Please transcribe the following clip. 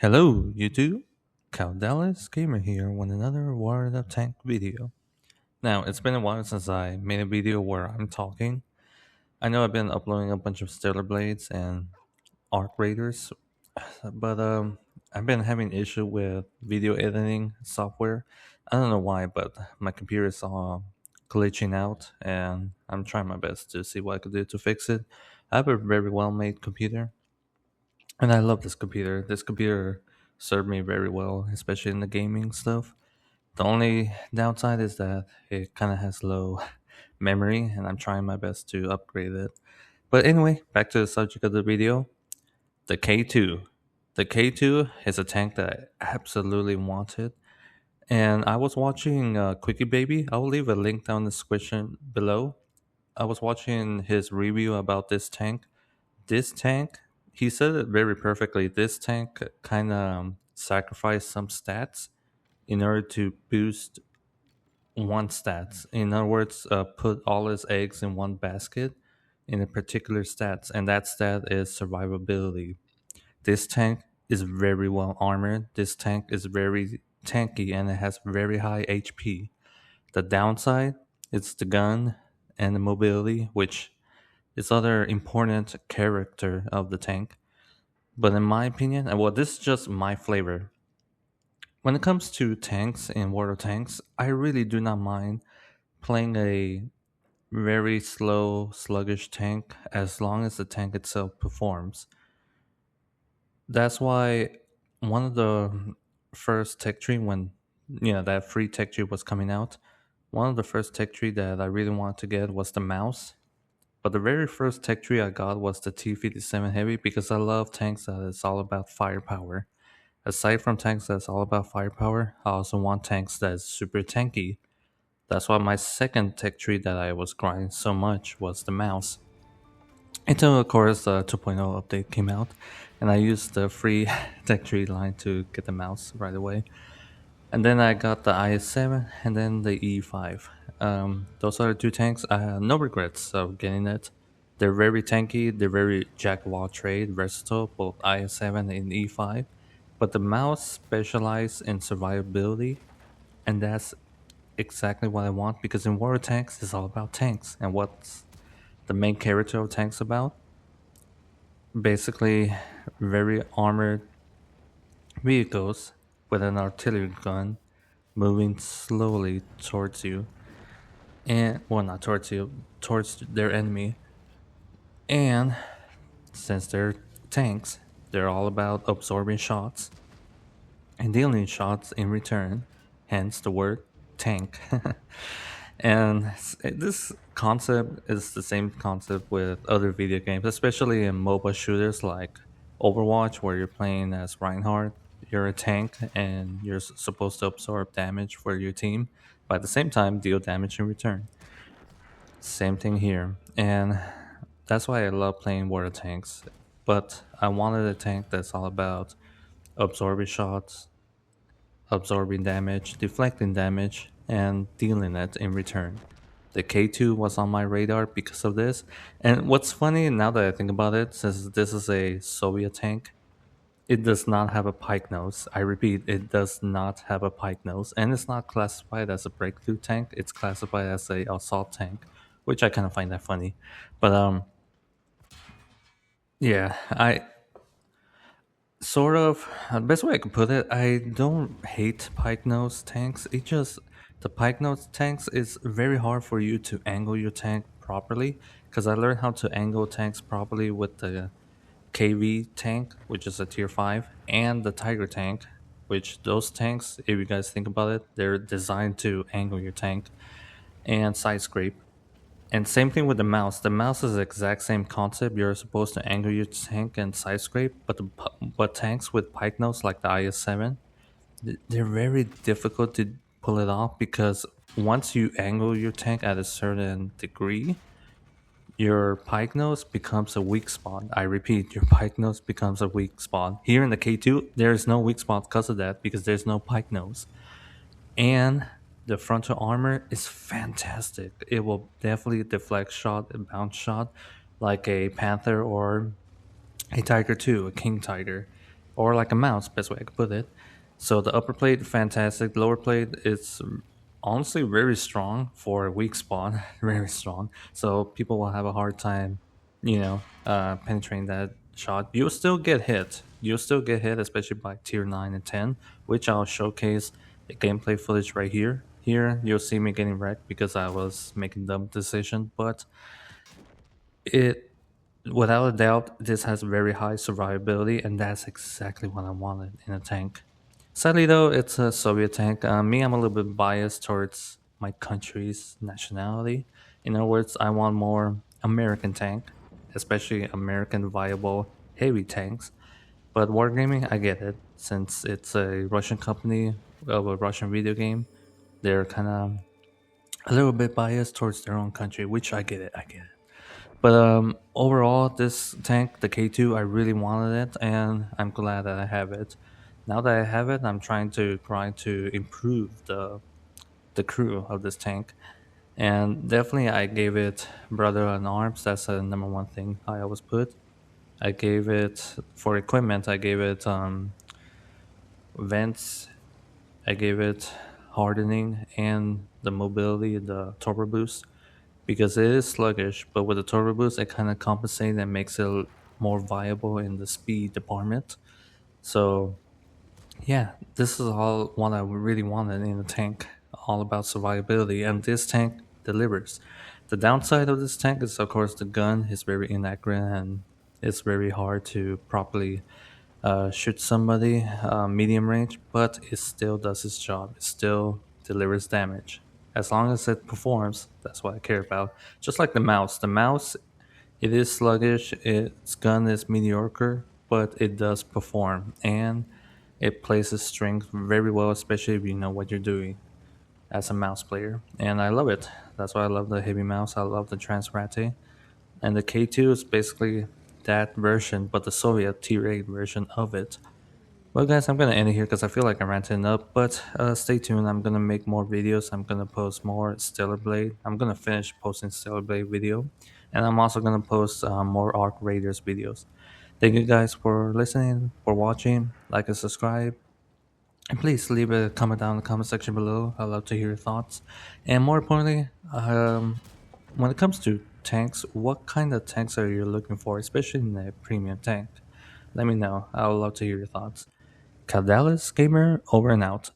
Hello, YouTube. Cal Dallas Gamer here with another World of Tank video. Now, it's been a while since I made a video where I'm talking. I know I've been uploading a bunch of Stellar Blades and Arc Raiders, but I've been having issue with video editing software. I don't know why, but my computer is all glitching out, and I'm trying my best to see what I could do to fix it. I have a very well made computer, and I love this computer. This computer served me very well, especially in the gaming stuff. The only downside is that it kind of has low memory, and I'm trying my best to upgrade it. But anyway, back to the subject of the video, the K-2. The K-2 is a tank that I absolutely wanted. And I was watching Quickie Baby. I will leave a link down in the description below. I was watching his review about this tank. This tank, he said it very perfectly. This tank kind of sacrificed some stats in order to boost one stats. In other words, put all his eggs in one basket in a particular stats, and that stat is survivability. This tank is very well armored. This tank is very tanky and it has very high HP. The downside is the gun and the mobility, which is other important character of the tank. But in my opinion, and well, this is just my flavor. When it comes to tanks and water tanks, I really do not mind playing a very slow, sluggish tank as long as the tank itself performs. That's why one of the first tech tree when that free tech tree was coming out, one of the first tech tree that I really wanted to get was the mouse. But the very first tech tree I got was the T-57 Heavy because I love tanks that it's all about firepower. Aside from tanks that's all about firepower, I also want tanks that's super tanky. That's why my second tech tree that I was grinding so much was the mouse. Until of course the 2.0 update came out, and I used the free tech tree line to get the mouse right away. And then I got the IS-7 and then the E5. Those are the two tanks. I have no regrets of getting it. They're very tanky. They're very jack of all trade, versatile, both IS-7 and E5. But the mouse specializes in survivability, and that's exactly what I want because in war tanks, it's all about tanks. And what's the main character of tanks about? Basically, very armored vehicles with an artillery gun moving slowly towards you, and well, not towards you, towards their enemy. And since they're tanks, they're all about absorbing shots and dealing shots in return, hence the word tank. And this concept is the same concept with other video games, especially in MOBA shooters like Overwatch, where you're playing as Reinhardt. You're a tank and you're supposed to absorb damage for your team, but at the same time, deal damage in return. Same thing here. And that's why I love playing water tanks. But I wanted a tank that's all about absorbing shots, absorbing damage, deflecting damage, and dealing it in return. The K-2 was on my radar because of this. And what's funny now that I think about it, since this is a Soviet tank, it does not have a pike nose. I repeat, it does not have a pike nose. And it's not classified as a breakthrough tank, it's classified as a assault tank, which I kind of find that funny. But yeah, I sort of the best way I could put it, I don't hate pike nose tanks. It just the pike nose tanks is very hard for you to angle your tank properly because I learned how to angle tanks properly with the KV tank, which is a tier 5, and the Tiger tank, which those tanks, if you guys think about it, they're designed to angle your tank and side scrape. And same thing with the mouse. The mouse is the exact same concept. You're supposed to angle your tank and side scrape, but but tanks with pike nose like the IS-7, they're very difficult to pull it off because once you angle your tank at a certain degree, your pike nose becomes a weak spot. I repeat, your pike nose becomes a weak spot. Here in the K2, there is no weak spot because of that, because there's no pike nose. And the frontal armor is fantastic. It will definitely deflect shot and bounce shot like a Panther or a Tiger 2, a King Tiger. or like a mouse, best way I could put it. So the upper plate, fantastic. Lower plate is honestly very strong for a weak spawn, very strong. So people will have a hard time, penetrating that shot. You'll still get hit. You'll still get hit, especially by tier 9 and 10, which I'll showcase the gameplay footage right here. Here, you'll see me getting wrecked because I was making dumb decision, but it without a doubt, this has very high survivability, and that's exactly what I wanted in a tank. Sadly, though, it's a Soviet tank. Me, I'm a little bit biased towards my country's nationality. In other words, I want more American tank, especially American viable heavy tanks. But Wargaming, I get it. Since it's a Russian company of a Russian video game, they're kind of a little bit biased towards their own country, which I get it. I get it. But overall, this tank, the K2, I really wanted it, and I'm glad that I have it. Now that I have it, I'm trying to improve the crew of this tank, and definitely I gave it brother in arms. That's the number one thing I always put. I gave it for equipment. I gave it vents. I gave it hardening and the mobility, the turbo boost, because it is sluggish, but with the turbo boost, it kind of compensates and makes it more viable in the speed department. So yeah, this is all what I really wanted in a tank, all about survivability, and this tank delivers. The downside of this tank is, of course, the gun is very inaccurate and it's very hard to properly shoot somebody medium range, but it still does its job. It still delivers damage. As long as it performs, that's what I care about. Just like the mouse. The mouse, it is sluggish, its gun is mediocre, but it does perform. And it places strength very well, especially if you know what you're doing as a mouse player. And I love it. That's why I love the heavy mouse. I love the Transrate. And the K2 is basically that version, but the Soviet Tier 8 version of it. Well, guys, I'm gonna end it here because I feel like I'm ranting up. But stay tuned. I'm gonna make more videos. I'm gonna post more Stellar Blade. I'm gonna finish posting Stellar Blade video, and I'm also gonna post more Arc Raiders videos. Thank you guys for listening, for watching. Like and subscribe, and please leave a comment down in the comment section below. I'd love to hear your thoughts. And more importantly, when it comes to tanks, what kind of tanks are you looking for, especially in a premium tank? Let me know. I would love to hear your thoughts. Dallas Gamer over and out.